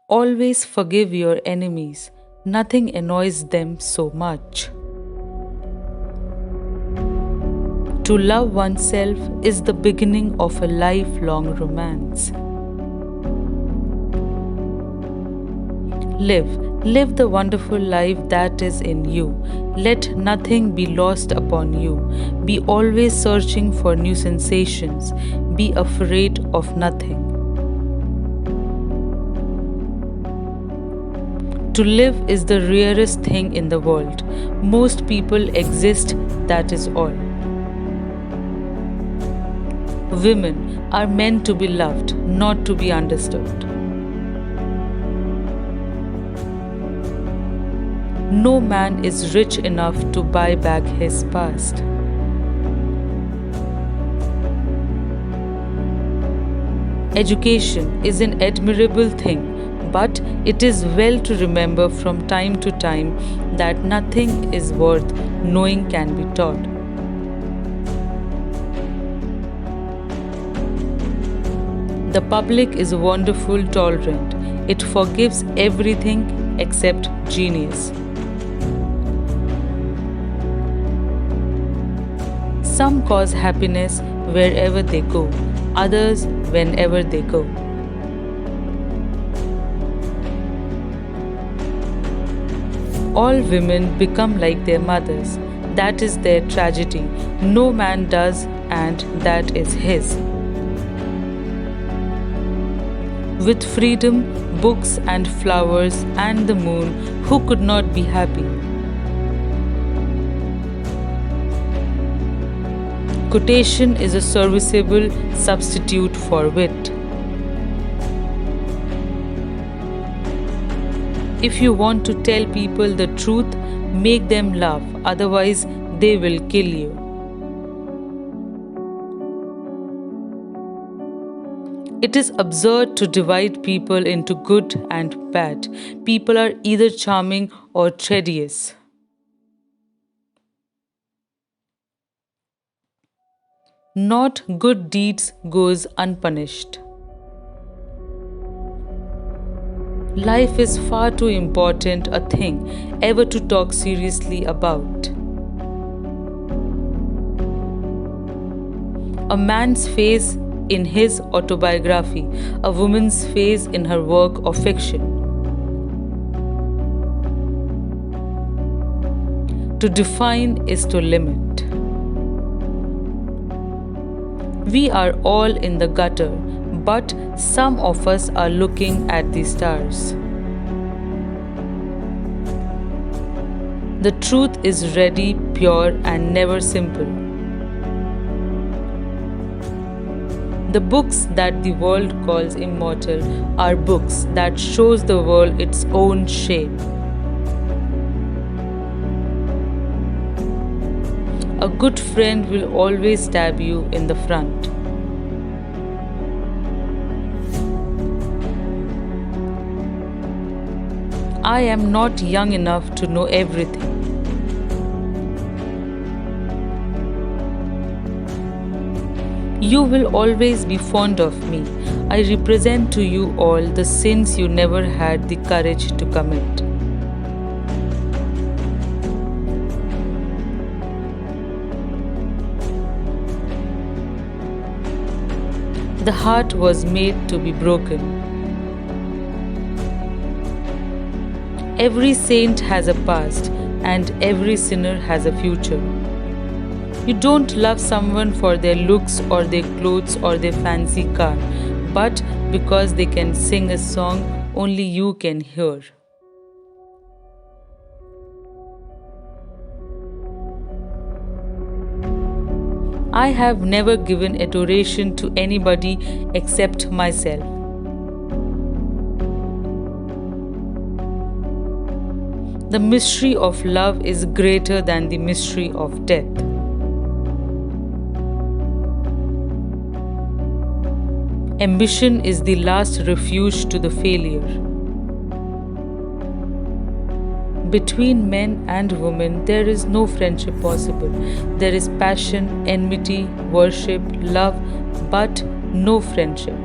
Always forgive your enemies. Nothing annoys them so much. To love oneself is the beginning of a lifelong romance. Live, live the wonderful life that is in you. Let nothing be lost upon you. Be always searching for new sensations. Be afraid of nothing. To live is the rarest thing in the world. Most people exist, that is all. Women are meant to be loved, not to be understood. No man is rich enough to buy back his past. Education is an admirable thing, but it is well to remember from time to time that nothing is worth knowing can be taught. The public is wonderful tolerant. It forgives everything except genius. Some cause happiness wherever they go, others whenever they go. All women become like their mothers. That is their tragedy. No man does, and that is his. With freedom, books and flowers and the moon, who could not be happy? Quotation is a serviceable substitute for wit. If you want to tell people the truth, make them laugh, otherwise, they will kill you. It is absurd to divide people into good and bad. People are either charming or tedious. Not good deeds goes unpunished. Life is far too important a thing ever to talk seriously about. A man's face in his autobiography, a woman's face in her work of fiction. To define is to limit. We are all in the gutter, but some of us are looking at the stars. The truth is ready, pure, and never simple. The books that the world calls immortal are books that shows the world its own shape. A good friend will always stab you in the front. I am not young enough to know everything. You will always be fond of me. I represent to you all the sins you never had the courage to commit. The heart was made to be broken. Every saint has a past, and every sinner has a future. You don't love someone for their looks or their clothes or their fancy car, but because they can sing a song only you can hear. I have never given adoration to anybody except myself. The mystery of love is greater than the mystery of death. Ambition is the last refuge to the failure. Between men and women, there is no friendship possible. There is passion, enmity, worship, love, but no friendship.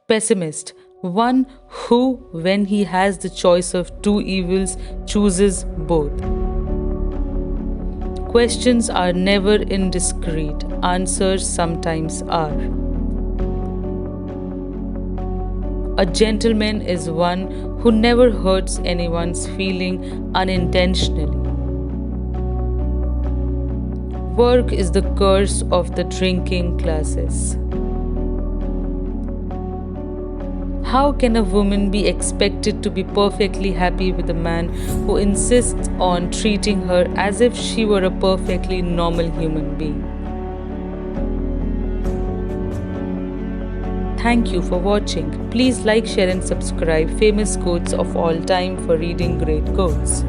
Pessimist, one who, when he has the choice of two evils, chooses both. Questions are never indiscreet, answers sometimes are. A gentleman is one who never hurts anyone's feeling unintentionally. Work is the curse of the drinking classes. How can a woman be expected to be perfectly happy with a man who insists on treating her as if she were a perfectly normal human being? Thank you for watching. Please like, share, and subscribe Famous Quotes of All Time for reading great quotes.